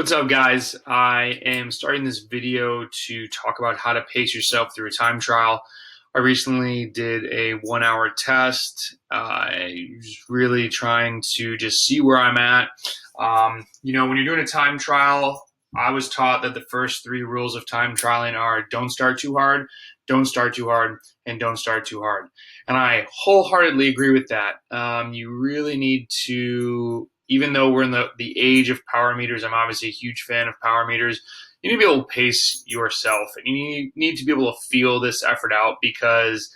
What's up, guys? I am starting this video to talk about how to pace yourself through a time trial. I recently did a 1 hour test. I was really trying to just see where I'm at. When you're doing a time trial, I was taught that the first three rules of time trialing are don't start too hard, don't start too hard, and don't start too hard. And I wholeheartedly agree with that. You really need to, even though we're in the age of power meters, I'm obviously a huge fan of power meters. You need to be able to pace yourself, and you need to be able to feel this effort out because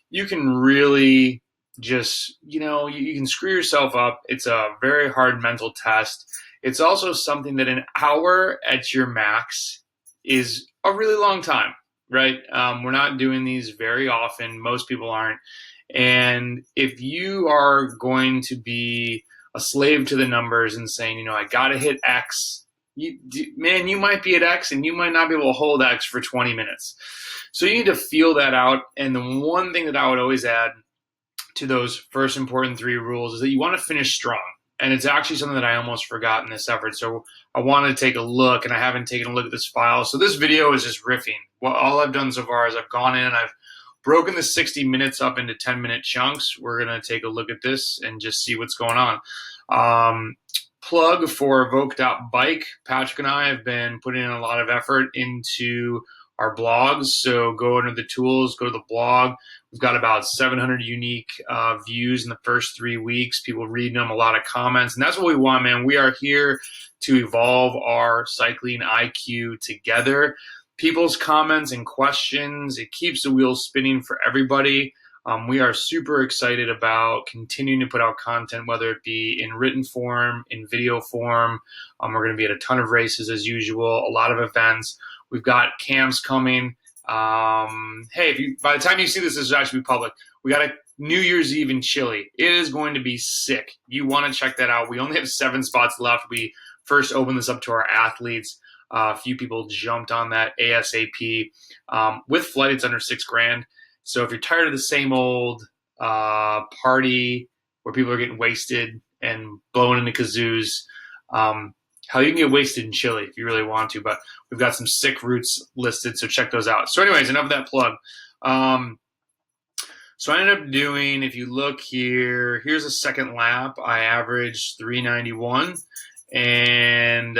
you can really just, you can screw yourself up. It's a very hard mental test. It's also something that an hour at your max is a really long time, right? We're not doing these very often. Most people aren't. And if you are going to be a slave to the numbers and saying, I got to hit X, you might be at X and you might not be able to hold X for 20 minutes. So you need to feel that out. And the one thing that I would always add to those first important three rules is that you want to finish strong. And it's actually something that I almost forgot in this effort. So I wanted to take a look, and I haven't taken a look at this file. So this video is just riffing. Well, all I've done so far is I've gone in, I've broken the 60 minutes up into 10-minute chunks. We're going to take a look at this and just see what's going on. Plug for Evoke.bike. Patrick and I have been putting in a lot of effort into our blogs. So go into the tools, go to the blog. We've got about 700 unique views in the first 3 weeks. People reading them, a lot of comments. And that's what we want, man. We are here to evolve our cycling IQ together. People's comments and questions, it keeps the wheels spinning for everybody. We are super excited about continuing to put out content, whether it be in written form, in video form. We're going to be at a ton of races as usual, a lot of events. We've got camps coming. Hey, by the time you see this will actually be public. We got a New Year's Eve in Chile. It is going to be sick. You want to check that out. We only have 7 spots left. We first opened this up to our athletes. A few people jumped on that ASAP. With flight, it's under $6,000. So if you're tired of the same old party where people are getting wasted and blowing into kazoos, hell, you can get wasted in Chile if you really want to, but we've got some sick routes listed, so check those out. So anyways, enough of that plug. So I ended up doing, if you look here, here's a second lap. I averaged 391, and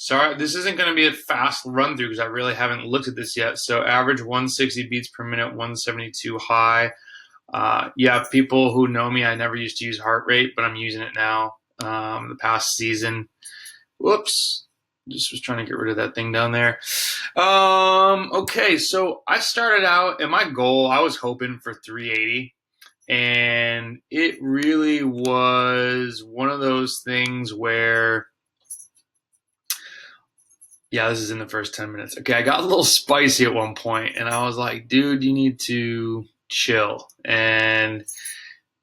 sorry, this isn't going to be a fast run through because I really haven't looked at this yet. So average 160 beats per minute, 172 high. People who know me, I never used to use heart rate, but I'm using it now. The past season. Whoops. Just was trying to get rid of that thing down there. Okay, so I started out, and my goal, I was hoping for 380. And it really was one of those things where, yeah, this is in the first 10 minutes. Okay, I got a little spicy at one point, and I was like, dude, you need to chill. And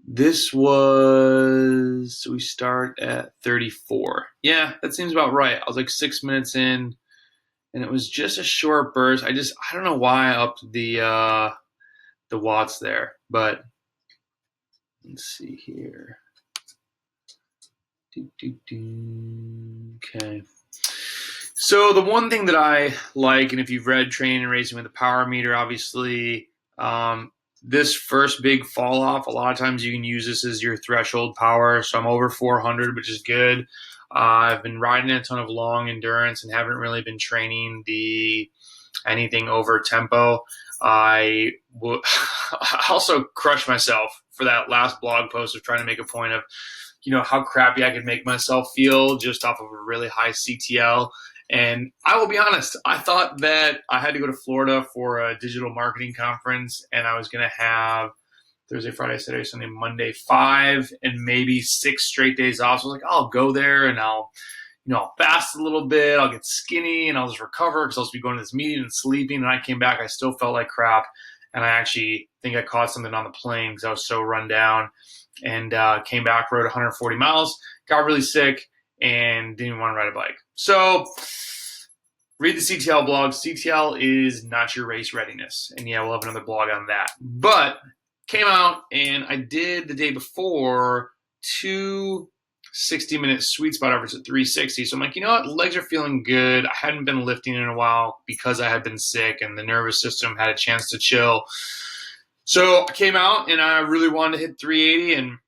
this was, we start at 34. Yeah, that seems about right. I was like 6 minutes in, and it was just a short burst. I don't know why I upped the watts there, but let's see here. Okay. So the one thing that I like, and if you've read Training and Racing with a Power Meter, obviously, this first big fall off, a lot of times you can use this as your threshold power. So I'm over 400, which is good. I've been riding a ton of long endurance and haven't really been training anything over tempo. I also crushed myself for that last blog post of trying to make a point of, how crappy I could make myself feel just off of a really high CTL. And I will be honest, I thought that I had to go to Florida for a digital marketing conference, and I was going to have Thursday, Friday, Saturday, Sunday, Monday, 5 and maybe 6 straight days off. So I was like, I'll go there and I'll fast a little bit. I'll get skinny and I'll just recover because I'll be going to this meeting and sleeping. And I came back, I still felt like crap. And I actually think I caught something on the plane because I was so run down, and came back, rode 140 miles, got really sick, and didn't even want to ride a bike. So read the CTL blog. CTL is not your race readiness. And yeah, we'll have another blog on that. But came out, and I did the day before 2 60-minute sweet spot average at 360. So I'm like, you know what? Legs are feeling good. I hadn't been lifting in a while because I had been sick and the nervous system had a chance to chill. So I came out and I really wanted to hit 380 and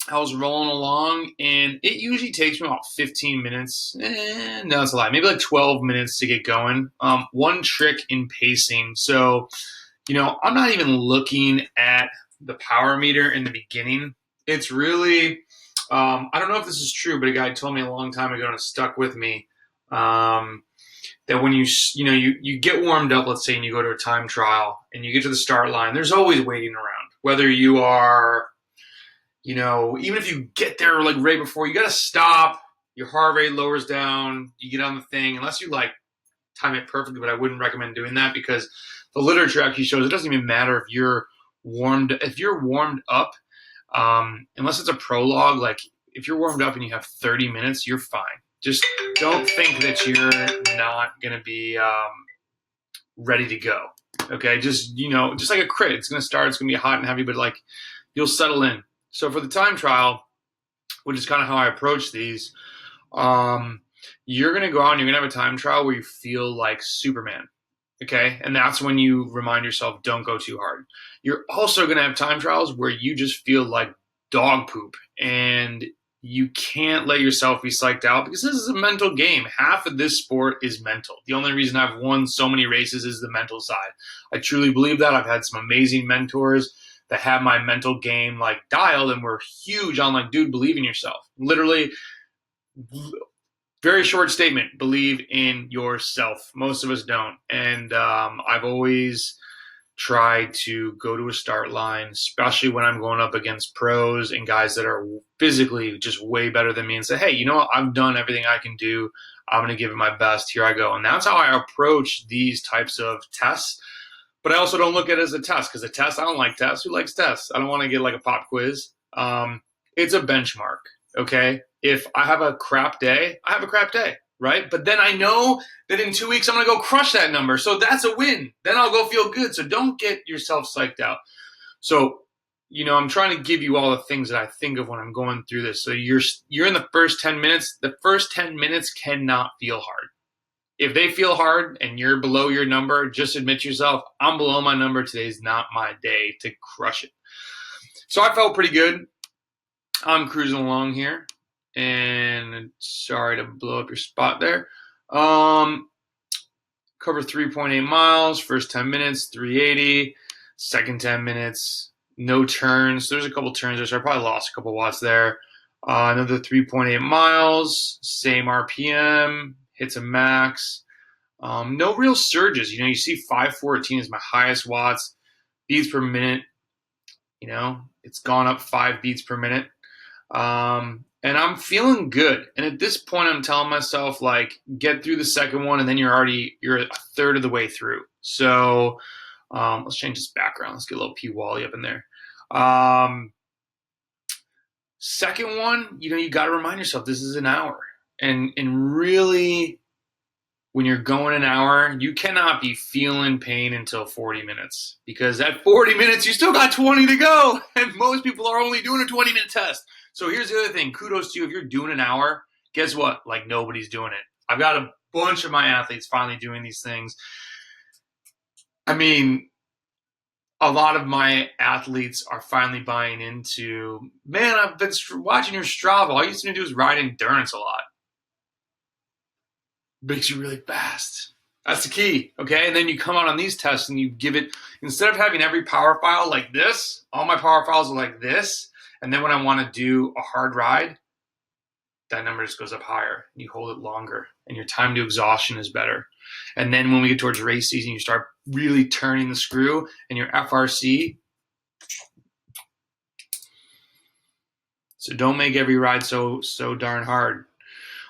I was rolling along, and it usually takes me about 15 minutes. No, that's a lie. Maybe like 12 minutes to get going. One trick in pacing. So, I'm not even looking at the power meter in the beginning. It's really, I don't know if this is true, but a guy told me a long time ago and it stuck with me. That when you get warmed up, let's say, and you go to a time trial and you get to the start line, there's always waiting around. Whether you are even if you get there like right before, you got to stop, your heart rate lowers down, you get on the thing, unless you like time it perfectly, but I wouldn't recommend doing that because the literature actually shows it doesn't even matter if you're warmed up, unless it's a prologue, like if you're warmed up and you have 30 minutes, you're fine. Just don't think that you're not going to be ready to go. Okay. Just like a crit, it's going to start, it's going to be hot and heavy, but like you'll settle in. So for the time trial, which is kind of how I approach these, you're going to go out and you're going to have a time trial where you feel like Superman. Okay. And that's when you remind yourself, don't go too hard. You're also going to have time trials where you just feel like dog poop and you can't let yourself be psyched out because this is a mental game. Half of this sport is mental. The only reason I've won so many races is the mental side. I truly believe that. I've had some amazing mentors that have my mental game like dialed and were huge on like, dude, believe in yourself. Literally, very short statement, believe in yourself. Most of us don't. And I've always tried to go to a start line, especially when I'm going up against pros and guys that are physically just way better than me and say, hey, you know what? I've done everything I can do. I'm going to give it my best. Here I go. And that's how I approach these types of tests. But I also don't look at it as a test because a test, I don't like tests. Who likes tests? I don't want to get like a pop quiz. It's a benchmark, okay? If I have a crap day, I have a crap day, right? But then I know that in 2 weeks I'm going to go crush that number. So that's a win. Then I'll go feel good. So don't get yourself psyched out. So, I'm trying to give you all the things that I think of when I'm going through this. So you're in the first 10 minutes. The first 10 minutes cannot feel hard. If they feel hard and you're below your number, just admit to yourself, I'm below my number. Today's not my day to crush it. So I felt pretty good. I'm cruising along here. And sorry to blow up your spot there. Cover 3.8 miles. First 10 minutes, 380. Second 10 minutes, no turns. There's a couple turns there, so I probably lost a couple watts there. Another 3.8 miles, same RPM. Hits a max. No real surges. You see 514 is my highest watts. Beats per minute. It's gone up 5 beats per minute. And I'm feeling good. And at this point, I'm telling myself, like, get through the second one, and then you're a third of the way through. So let's change this background. Let's get a little P. Wally up in there. Second one, you got to remind yourself this is an hour. And really, when you're going an hour, you cannot be feeling pain until 40 minutes because at 40 minutes, you still got 20 to go. And most people are only doing a 20-minute test. So here's the other thing. Kudos to you. If you're doing an hour, guess what? Like nobody's doing it. I've got a bunch of my athletes finally doing these things. I mean, a lot of my athletes are finally buying into, man, I've been watching your Strava. All you used to do is ride endurance a lot. Makes you really fast. That's the key, okay? And then you come out on these tests and you give it, instead of having every power file like this, all my power files are like this, and then when I want to do a hard ride, that number just goes up higher. You hold it longer, and your time to exhaustion is better. And then when we get towards race season, you start really turning the screw, and your FRC. So don't make every ride so darn hard.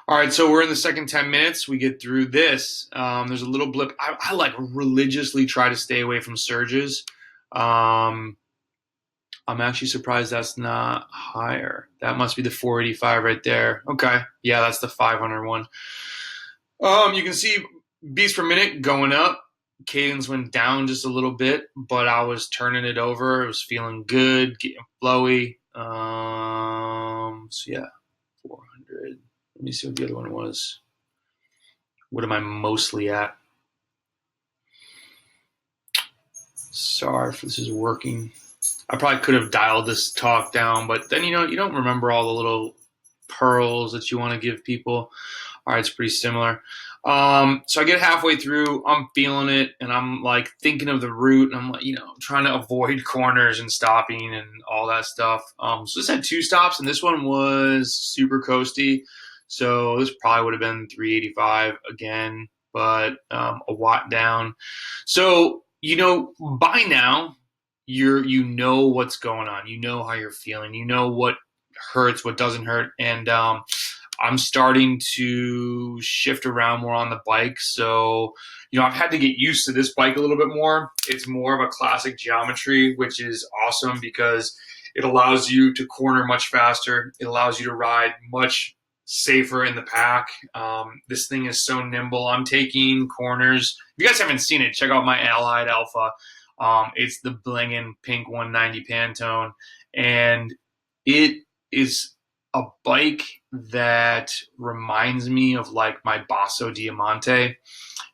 All right, so we're in the second 10 minutes. We get through this. There's a little blip. I like religiously try to stay away from surges. I'm actually surprised that's not higher. That must be the 485 right there. Okay, yeah, that's the 500 one. You can see beats per minute going up. Cadence went down just a little bit, but I was turning it over. It was feeling good, getting flowy. So yeah, 400. Let me see what the other one was. What am I mostly at? Sorry if this is working. I probably could have dialed this talk down, but then you don't remember all the little pearls that you want to give people. All right, it's pretty similar. So I get halfway through, I'm feeling it, and I'm like thinking of the route, and I'm like, trying to avoid corners and stopping and all that stuff. So this had 2 stops, and this one was super coasty. So this probably would have been 385 again, but a watt down. So by now you know what's going on. You know how you're feeling. You know what hurts, what doesn't hurt, and I'm starting to shift around more on the bike. So, I've had to get used to this bike a little bit more. It's more of a classic geometry, which is awesome because it allows you to corner much faster. It allows you to ride much safer in the pack. This thing is so nimble. I'm taking corners. If you guys haven't seen it, check out my Allied Alpha. It's the blingin' pink 190 Pantone, and it is a bike that reminds me of like my Basso Diamante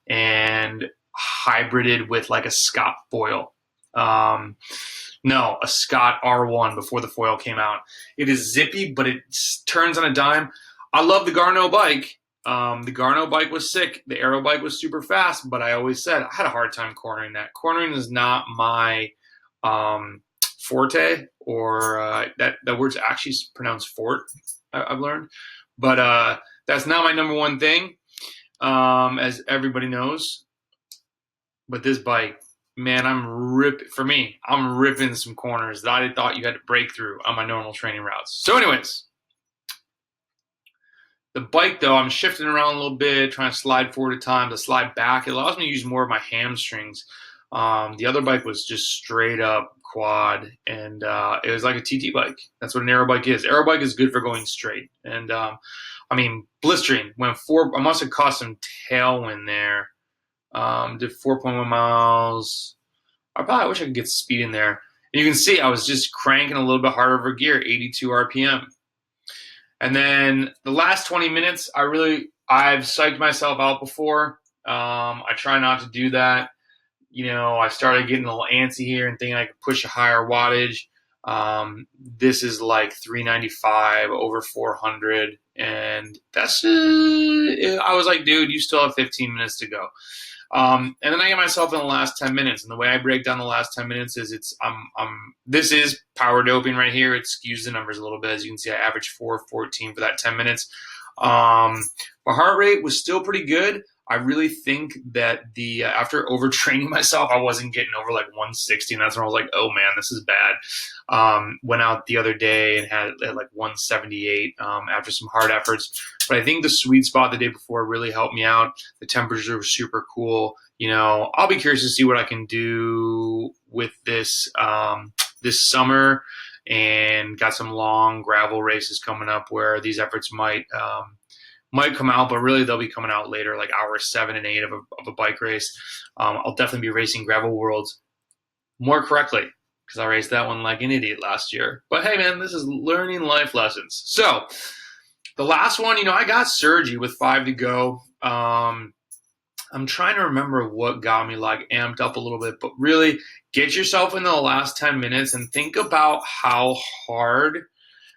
and hybrided with like a Scott foil. No, a Scott R1 before the foil came out. It is zippy, but it turns on a dime. I love the Garneau bike. The Garneau bike was sick. The Aero bike was super fast, but I always said I had a hard time cornering that. Cornering is not my forte, or that word's actually pronounced fort, I've learned. But that's not my number one thing, as everybody knows. But this bike, man, I'm ripping some corners that I thought you had to break through on my normal training routes. So anyways, the bike, though, I'm shifting around a little bit, trying to slide forward at times. To slide back, it allows me to use more of my hamstrings. The other bike was just straight up quad, and it was like a TT bike. That's what an aero bike is. Aero bike is good for going straight. And blistering. I must have caught some tailwind there. Did 4.1 miles. I wish I could get speed in there. And you can see I was just cranking a little bit harder over gear, 82 RPM. And then the last 20 minutes, I've psyched myself out before. I try not to do that. I started getting a little antsy here and thinking I could push a higher wattage. This is like 395 over 400. And that's, I was like, dude, you still have 15 minutes to go. And then I get myself in the last 10 minutes. And the way I break down the last 10 minutes is this is power doping right here. It skews the numbers a little bit. As you can see, I averaged 4:14 for that 10 minutes. My heart rate was still pretty good. I really think that after overtraining myself, I wasn't getting over like 160, and that's when I was like, oh man, this is bad. Went out the other day and had like 178 after some hard efforts. But I think the sweet spot the day before really helped me out. The temperatures were super cool. I'll be curious to see what I can do with this this summer, and got some long gravel races coming up where these efforts might come out, but really they'll be coming out later, like hours 7 and 8 of a bike race. I'll definitely be racing Gravel Worlds more correctly because I raced that one like an idiot last year. But hey, man, this is learning life lessons. So the last one, I got Sergi with 5 to go. I'm trying to remember what got me like amped up a little bit, but really get yourself into the last 10 minutes and think about how hard.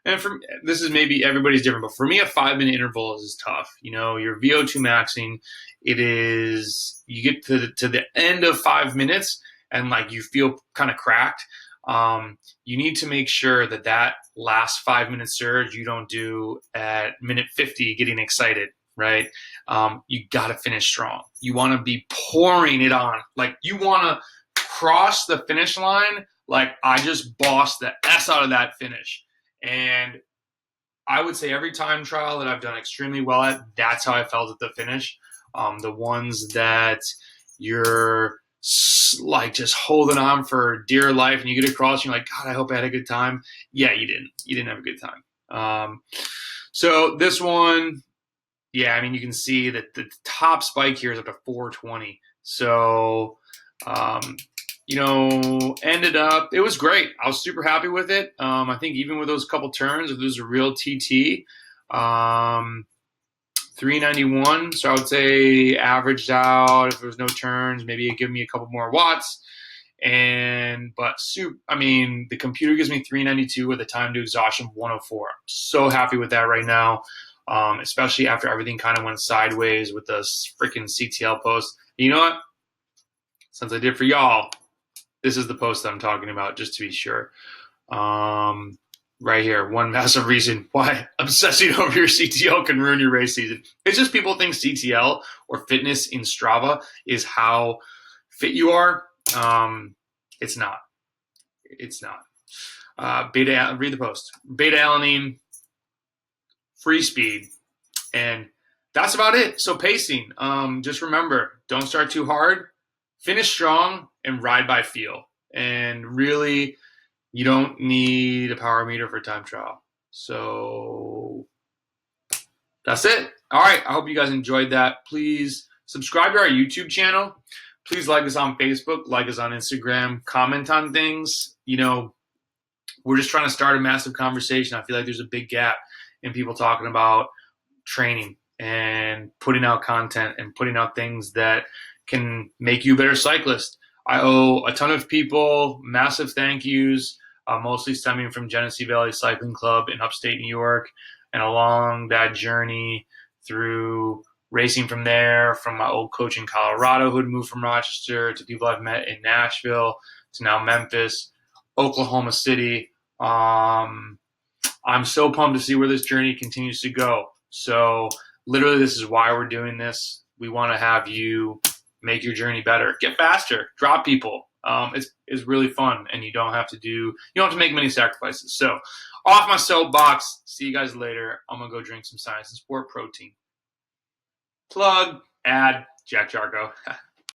And this is maybe everybody's different, but for me, a 5-minute interval is tough. Your VO2 maxing, it is, you get to the end of 5 minutes and like you feel kind of cracked. You need to make sure that last 5-minute surge you don't do at minute 50 getting excited, right? You got to finish strong. You want to be pouring it on. Like you want to cross the finish line like I just bossed the S out of that finish. And I would say every time trial that I've done extremely well at, that's how I felt at the finish. The ones that you're like just holding on for dear life and you get across and you're like, God, I hope I had a good time. Yeah, you didn't. You didn't have a good time. So this one, yeah, you can see that the top spike here is up to 420. So, ended up, it was great. I was super happy with it. I think even with those couple turns, if there's a real TT, 391. So I would say averaged out, if there was no turns, maybe it'd give me a couple more watts. But the computer gives me 392 with a time to exhaustion of 104. So happy with that right now, especially after everything kind of went sideways with the freaking CTL post. You know what? Since I did for y'all, this is the post that I'm talking about, just to be sure. Right here, one massive reason why obsessing over your CTL can ruin your race season. It's just people think CTL or fitness in Strava is how fit you are. It's not. It's not. Read the post. Beta alanine, free speed, and that's about it. So pacing. Just remember, don't start too hard, finish strong, and ride by feel. And really, you don't need a power meter for time trial. So that's it. All right. I hope you guys enjoyed that. Please subscribe to our YouTube channel. Please like us on Facebook, like us on Instagram, comment on things. We're just trying to start a massive conversation. I feel like there's a big gap in people talking about training and putting out content and putting out things that can make you a better cyclist. I owe a ton of people massive thank yous, mostly stemming from Genesee Valley Cycling Club in upstate New York, and along that journey through racing from there, from my old coach in Colorado who had moved from Rochester, to people I've met in Nashville, to now Memphis, Oklahoma City. I'm so pumped to see where this journey continues to go. So literally, this is why we're doing this. We want to have you make your journey better, get faster, drop people. It's really fun, and you don't have to make many sacrifices. So off my soapbox. See you guys later. I'm gonna go drink some Science and Sport protein. Plug, ad, Jack Jargo.